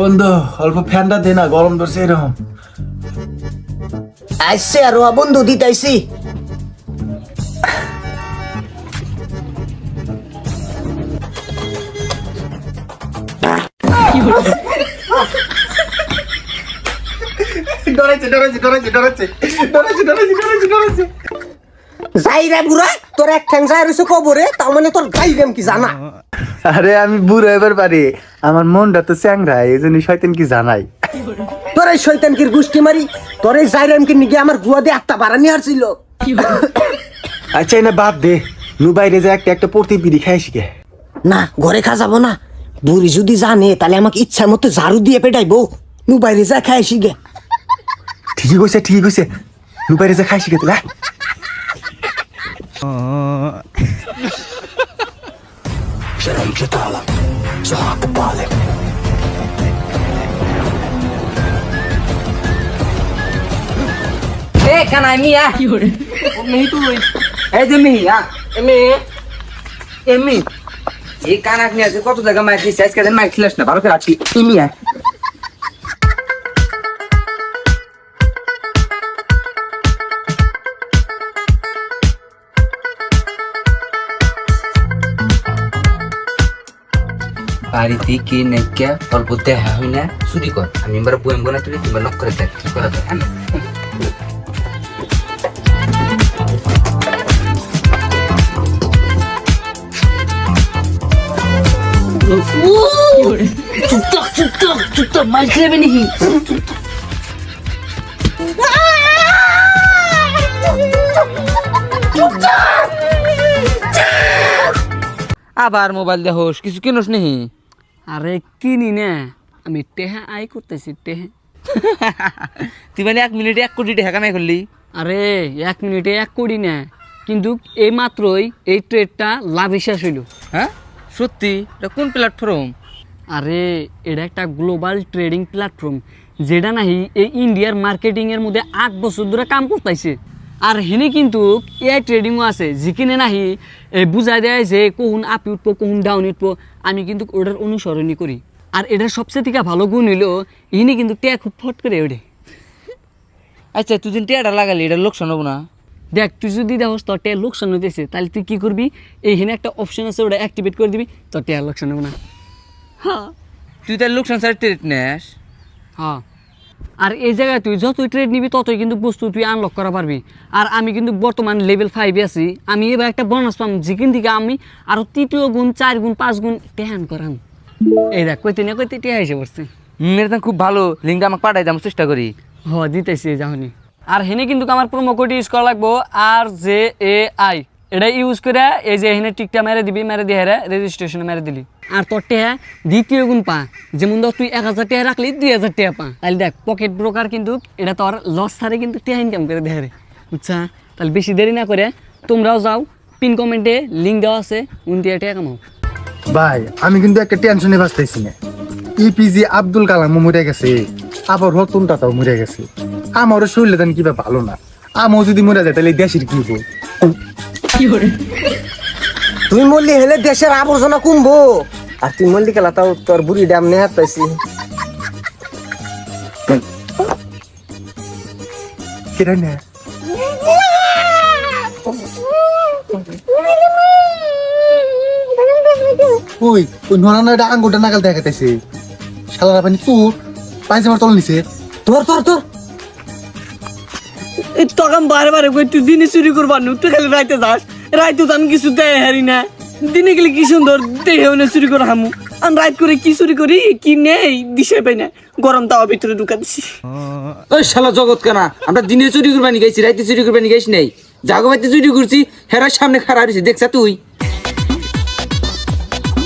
বন্ধু অল্প ফ্যানটা দে না, গরম ধরছে এরকম। আইসে আর বন্ধু দিতাইছি। যাই রে বুড়া, তোর এক ঠ্যাং যাই রয়েছে কবরে, তার মানে তোর যাইরাম কি জানা? আরে আমি বুড়ো এবার পারি, আমার মনটা তো চ্যাংরা, এই জন্য শয়তান কি জানাই। তোর এই শয়তানকির গুষ্টি মারি, তোর এই যাইরামকে নিয়ে আমার গুয়া দিয়ে একটা বাড়ানি হারছিল। আচ্ছা না বাদ দে, নু বাইরে যে একটা একটা পড়তে বিড়ি খাই শিখে। না ঘরে খা যাবো না, বুড়ি যদি জানে তাহলে আমাকে ইচ্ছা মতো ঝাড়ু দিয়ে পেটাইবো। নু বাইরে যা খাই শিখে। ঠিকই কইছে, নু বাইরে যে খাই শিখে তোলা। কানাই মিয়া মিহি তুই এই যে মিয়া এমনি এই কানাক নিয়ে আছে কত জায়গা মাইক দিচ্ছে, আজকে মাইক খিলাস না, ভালো করে আছি মিয়া। বাড়িতে কে নাইকা অল্প দেখা হই না, চুরি কর। আমি এবার বইম বোনা তুলি, তোমার নক করে দেখ কি করা যায়। চুপচাপ মাইক খাবে নাকি? আবার মোবাইল দেখোস, কিছু কিনোস নেহি? আরে কিনি না, আমি টেহা আই করতেছি টেহা। তুই মানে 1 মিনিটে 1 কোটি টাকা কামাই করলি? আরে 1 মিনিটে 1 কোটি না, কিন্তু এই মাত্রই এই ট্রেডটা লাভ শেষ হইল। হ্যাঁ সত্যি? এটা কোন প্ল্যাটফর্ম? আরে এটা একটা গ্লোবাল ট্রেডিং প্ল্যাটফর্ম, যেটা নাহি এই ইন্ডিয়ার মার্কেটিংয়ের মধ্যে 8 বছর ধরে কাম করতেছে। আর হেনে কিন্তু এআই ট্রেডিংও আছে, যেখানে নাহি বুঝাই দেয় যে কখন আপি উঠবো কখন ডাউন উঠবো। আমি কিন্তু ওটার অনুসরণই করি। আর এটার সবচেয়ে থেকে ভালো গুণ হইলো ইনি কিন্তু ট্যাগ খুব ফট করে ওঠে। আচ্ছা তুই যেন টিয়াটা লাগালি, এটা লোকসান হবো না? দেখ তুই যদি দেখোস তোর ট্যাগ লোকসান হইতেছে, তাহলে তুই কী করবি, এইখানে একটা অপশন আছে, ওটা অ্যাক্টিভেট করে দিবি, তোর ট্যাগ লোকসান হবে না। হ্যাঁ তুই তার লোকসান সাইড ট্রেড নেস? হ্যাঁ, আর এই জায়গায় তুই যতই ট্রেড নিবি ততই কিন্তু বস্তু তুই আনলক করা পারবি। আর আমি কিন্তু বর্তমান লেভেল 5 আছি। আমি এবার একটা বোনাস পাম, যেখান থেকে আমি আরও 3 গুণ 4 গুণ 5 গুণ টেহান করাম। এই দেখ কইতে না কইতে টেহা এসে পড়ছে। এটা খুব ভালো, লিঙ্ক আমাকে পাঠাই দাম, চেষ্টা করি। হ দিতেছি যাহনি। আর হেনে কিন্তু আমার প্রোমো কোড ইউজ করা লাগবো, RJAI। এটা ইউজ করে এই যে এখানে টিকটা মেরে দিবি, মেরে দিয়ে হেরে রেজিস্ট্রেশনে মেরে দিলি। আর তোর টেহা 2 গুণ পা, যেমন ধর তুই 1000 টাকা রাখলি 2000 টাকা পা। তাহলে দেখ পকেট ব্রোকার কিন্তু এটা তোর লস ছাড়ে কিন্তু টেহা ইনকাম করে দেয়। বুঝছা? তাহলে বেশি দেরি না করে তোমরাও যাও, পিন কমেন্টে লিঙ্ক দেওয়া আছে, 29 টাকা কামাও। ভাই আমি কিন্তু একটা টেনশনে বাঁচতেছি না। ইপিজে আব্দুল কালাম মরে গেছে, আবার রতন টাটাও মরে গেছে। আমারও শরীরে জানি কিবা ভালো না, আমও যদি মরে যায় তাহলে দেশের কি হবো? তুই মরলি হেলে দেশের আবর্জনা কমবো, আর তুই মরলি গেলা তাও তোর বুড়ি ড্যাম নেহাত পাইছি। কেটে না ওই ওই নরানোটা আঙ্গুলটা নাগাল দেখাতেছে, শালারা পানি চুর পায়জামার তল নিছে। তোর তোর তোর তখন বারে বারে কই তুই দিনে চুরি করবার নু, তুই খালি রাইতে যাস। রাইতে তো আমি কিছু দেয় হারি না, দিনে গেলে কি সুন্দর দেহে না চুরি করে হামু। আমি রাইত করে কি চুরি করি কি নেই দিশে পাই না, গরম তাওয়া ভিতরে ঢুকা দিছি। ওই শালা জগৎ কানা, আমরা দিনে চুরি করবানি গেছি, রাইতে চুরি করবানি গেছি নেই। জাগো বাড়িতে চুরি করছি, হেরার সামনে খাড়া রয়েছে, দেখছা তুই?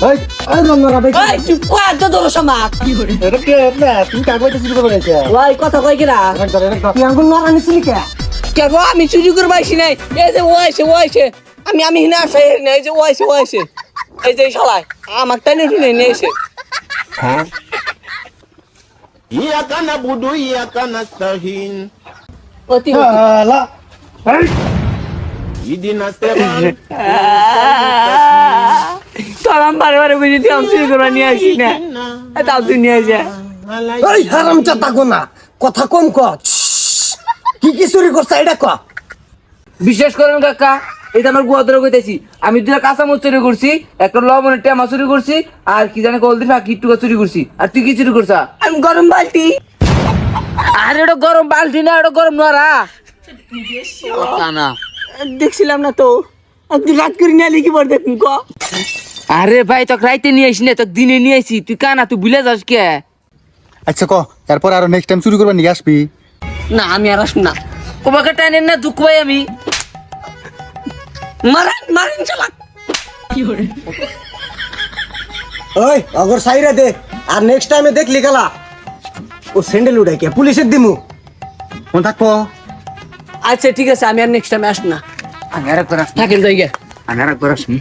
ওই ওই রমনা ভাই এই তুই কত দূর সমাপ এটা কে না তুমি কাগজে চুরি করে গেছে? ওই কথা কই কিরা তুই আঙ্গুল নরানি ছিলি কে? কে গো আমি চুরি করব আইছি নাই। এই যে ও আইছে আমি হিনা আছি না, এই যে ও আইছে এই যে শালা আমাক টানে ঠুনে নিয়ে এসে। হ্যাঁ Iyyaka na'budu wa iyyaka nasta'in. অতি শালা এই Ihdinas siratal তোর আমি বারে বারে বুঝি তুই আমি চুরি করে নিয়ে আসি না তাও তুই নিয়ে যা ওই হারাম চাতা গোনা কথা কম ক কি কি চুরি করছ এটা ক বিশ্বাস করেন কাকা এটা আমার গুয়া ধরে কইতেছি আমি দুটা কাঁচামরিচ চুরি করছি একটা লবণের টেমা চুরি করছি আর কি জানি কলদি ফাঁকি টুকা চুরি করছি আর তুই কি চুরি করছা? আমি গরম বালতি আর এটা গরম বালতি না, এটা গরম নোয়ারা না। দেখছিলাম না তো আর তুই রাত করে নিয়ে আলি কি বল দেখুন ক আরে ভাই তোকে রাইতে নিয়ে আসি না, তোকে দিনে নিয়ে আসি, তুই কানা তুই ভুলে যাস কে? আচ্ছা ক তারপর আরো নেক্সট টাইম চুরি করবার নিয়ে আসবি। না আমি আর আসুন না তোমাকে টাইনেন না দুঃখ ভাই আমি মারেন মারেন চালাক ওই অগর সাইরা দে আর নেক্সট টাইমে দেখলি গেলা ও স্যান্ডেল উড়াই কে পুলিশের দিমু মন থাকবো। আচ্ছা ঠিক আছে আমি আর নেক্সট টাইম আসব না আমি আর একবার আসি, থাকেন জায়গা আমি আর একবার আসি।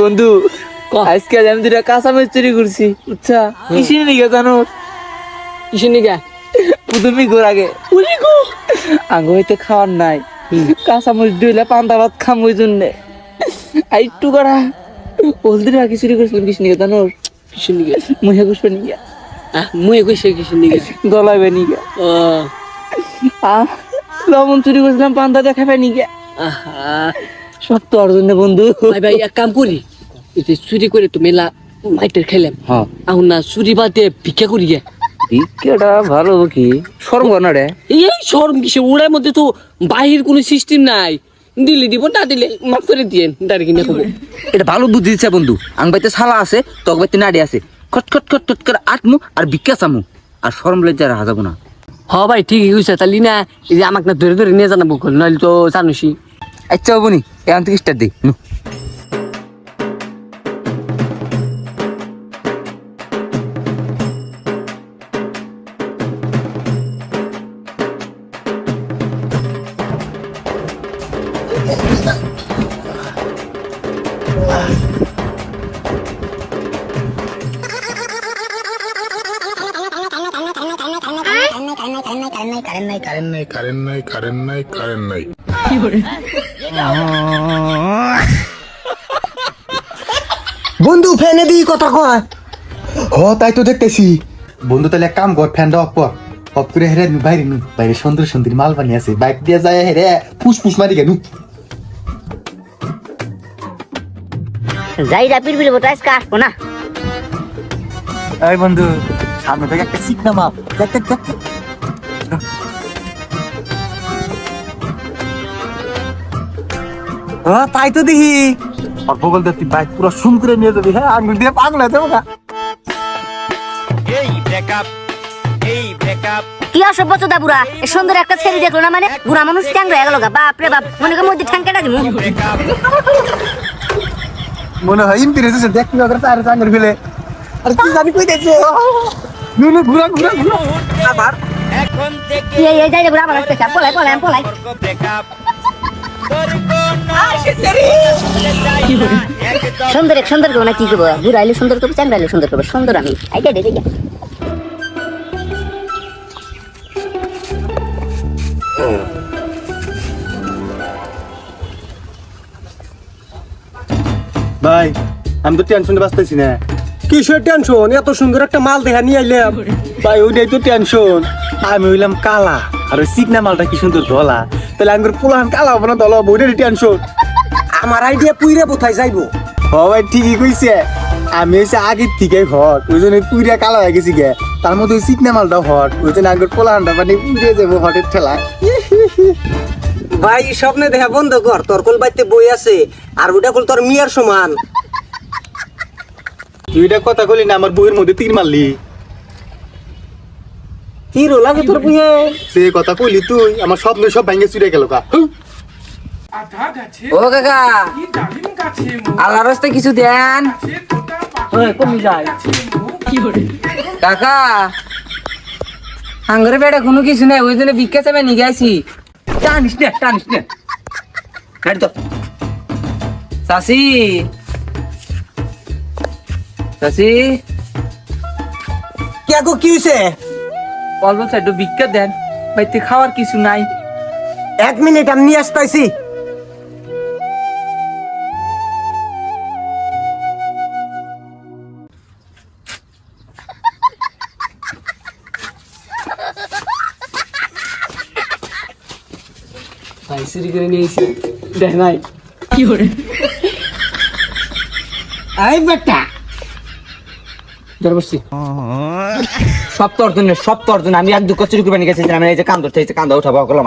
বন্ধু আজকে আমি দুটা কাঁচামরিচ চুরি করছি বুঝছা? কিসির নিকে জানো? কিসের নিগা প্রথমে ঘোর আগে আগে হইতে খাওয়ার নাই কাঁচামরিচ ডুইলে পান্তা ভাত খাম ওই জন্যে একটু করা হলদির আগে চুরি করছিলাম কিসির নিকে জানো? কিসের নিগা মুহে ঘুষবে নিকে মুই কইছে কিসের নিগা গলাবে নিকে ও লবণ চুরি করছিলাম পান্তা দেখাবে নিকে আহা সব তোর জন্য বন্ধু। ভাই ভাই এক কাম করি এই যে চুরি করে তো মেলা মাইটের খেলাম হ্যাঁ এখন না চুরি বাদে ভিক্ষা করি গে ভিক্ষাটা ভালো কি শরম কর না রে। এই শরম কিসে ওড়ার মধ্যে তো বাহির কোনো সিস্টেম নাই দিলে দিব না দিলে মাফ করে দিয়েন দাঁড়িয়ে কিনে খাবো এটা ভালো বুদ্ধি দিচ্ছে বন্ধু। আং বাইতে শালা আছে তক বাইতে নাড়ি আছে খট খট খট খট করে আটমু আর ভিক্ষা চামু আর শরম লজ্জা রাখা যাবো না। হ ভাই ঠিকই কইছে তাহলে না এই যে আমাকে না ধরে ধরে নিয়ে জানাবো নইলে তো জানুসি আচ্ছা বনি এখান থেকে স্টার্ট দিই নু। Karen নাই বন্ধু ফেনে দি কথা কয় হ তাই তো দেখতেছি। বন্ধু তাহলে এক কাম কর, ফ্যানটা অফ কর, অফ করে হেরে নু বাইরে নু, বাইরে সুন্দর সুন্দর মাল বানিয়ে আছে, বাইক দিয়ে যায় হেরে ফুস ফুস মারি গেনু। যাই রাপির বিল বোটা আজকে আসবো না এই বন্ধু সামনে থেকে একটা সিগনা মাল দেখ দেখ দেখ। তাই তো দেখি অল্প বলতে তুই বাইক পুরো সুম করে নিয়ে যাবি। হ্যাঁ আঙুল দিয়ে পাগলা যাবো না। কি অসভ্য চোদা বুড়া এ সুন্দর একটা ছেড়ে দেখলো না মানে বুড়া মানুষ ট্যাং রয়ে গেল বাপ রে বাপ মনে করে মধ্যে ঠ্যাং কেটা দিমু মনে হয় ইন্টারেস্ট দেখ কি করে তার আঙুল ফেলে আর কি জানি কই দেখছো নু নু ঘুরা ঘুরা ঘুরা আবার এই যাই রে বুড়া আমার কাছে পলাই পলাই পলাই সুন্দর করবো না কি করবো বুড়া আইলে সুন্দর করবো চ্যাংরা আইলে সুন্দর করবো সুন্দর আমি আইডিয়া দে দেখি ভাই আমি তো টেনশনে বাঁচতেছি না। কিসের টেনশন এত সুন্দর একটা মাল দেখা নিয়ে আইলাম ভাই ওইটাই তো টেনশন। আমি হইলাম কালা আর ওই সিগনা মালটা কি সুন্দর ধলা, তাহলে আঙ্গুর পোলান কালা হবো না ধলা হবো, ওইটারই টেনশন। আমার আইডিয়া পুইরে কোথায় যাইবো হ ভাই ঠিকই কইছে, আমি হচ্ছে আগের থেকে হট ওই জন্য পুইরা কালা হয়ে গেছি গে, তার মধ্যে ওই সিগনা মালটা হট ওই জন্য আঙ্গুর পোলানটা মানে পুড়ে যাবো হটের ঠেলা। ভাই স্বপ্নে দেখা বন্ধ কর তোর কোল বাইতে বই আছে আর ওটা কোল তোর মিয়ার সমান তুই এটা কথা কইলি না আমার বইয়ের মধ্যে তীর মারলি। তীরও লাগে তোর বুয়ে সে কথা কইলি তুই আমার স্বপ্ন সব ভেঙে চুরে গেল গা। ও কাকা আল্লাহর রাস্তায় কিছু দেন কমে যায় কাকা আঙ্গরে বেড়া কোনো কিছু নেই ওই জন্য ভিক্ষা চাপে নিয়ে গেছি। টানিস না হাঁটি তো চাষি কে গো কি হইছে অল্প একটু ভিক্ষা দেন বাড়িতে খাওয়ার কিছু নাই। 1 মিনিট আমি নিয়ে আসতেছি ভাই চুরি করে নিয়েছি দেখ নাই কি করে এই বেটা ধরে বসছি সব তোর জন্য আমি এক দুঃখ চুরি করে নিয়ে গেছি আমি এই যে কান ধরতে কান্দা উঠাবো করলাম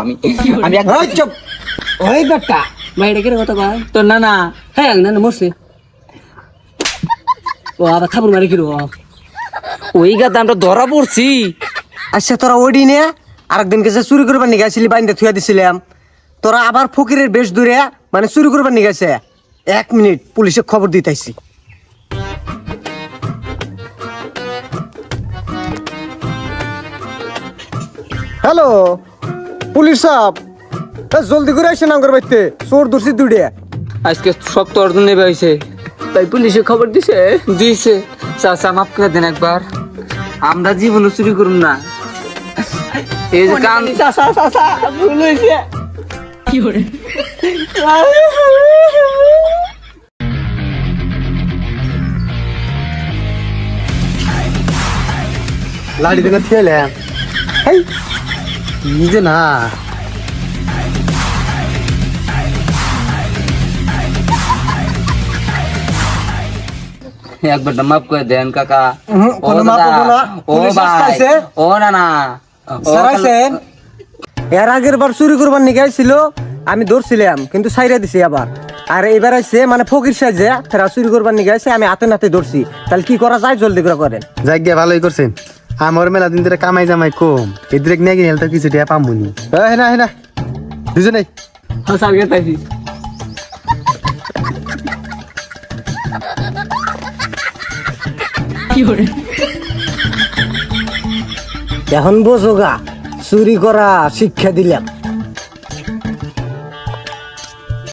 আমি এক ওই চুপ ওই বেটা ভাই এটা কিরে কথা ভাই তোর না না হ্যাঁ না না মরছে ও আবার খাবার মারি কিলো ওই গাদা আমরা ধরা পড়ছি আচ্ছা তোরা ওডি নে আরেকদিন কাছে চুরি করবার নিয়ে গেছিলি বাইন্দা থুয়া দিছিলাম তোরা আবার ফকিরের বেশ দূরে মানে চুরি করবার নিয়ে গেছে 1 মিনিট পুলিশে খবর দিতেছি হ্যালো পুলিশ সাহেব জলদি করে আসেন আমার বাড়িতে চোর ধরছি দুইটা আজকে সব তোর জন্য হয়েছে ভাই পুলিশে খবর দিছে দিয়েছে চাচা মাফ করে দেন একবার আমরা জীবনে চুরি করুন না এই যে কান ভুল হয়েছে কি করে লাড়ি দিনে থেলাম এই কি যে না একবার মাফ করে দেন কাকা ও কোনো মাপ দাদা, হবো না। ও পুলিশ ভাই আসতেছে। ও না না ও সারাইছেন এর আগের বার চুরি করবার নিয়ে গেছিল আমি ধরছিলাম কিন্তু সাইরা দিছি আবার আর এবার আইছে মানে ফকির সাজে ফেরা চুরি করবার নিয়ে গেছে আমি হাতে নাতে ধরছি তাহলে কি করা যায় জলদি করে করেন যাই গিয়া ভালোই করছেন আমার মেলা দিন ধরে কামাই জামাই কম এদের নিয়ে গেলে তো কিছু টিয়া পামুনি হ্যাঁ না দুজনেই হ্যাঁ স্যার গেতাছি কি করে এখন বোঝো গা চুরি করা শিক্ষা দিলাম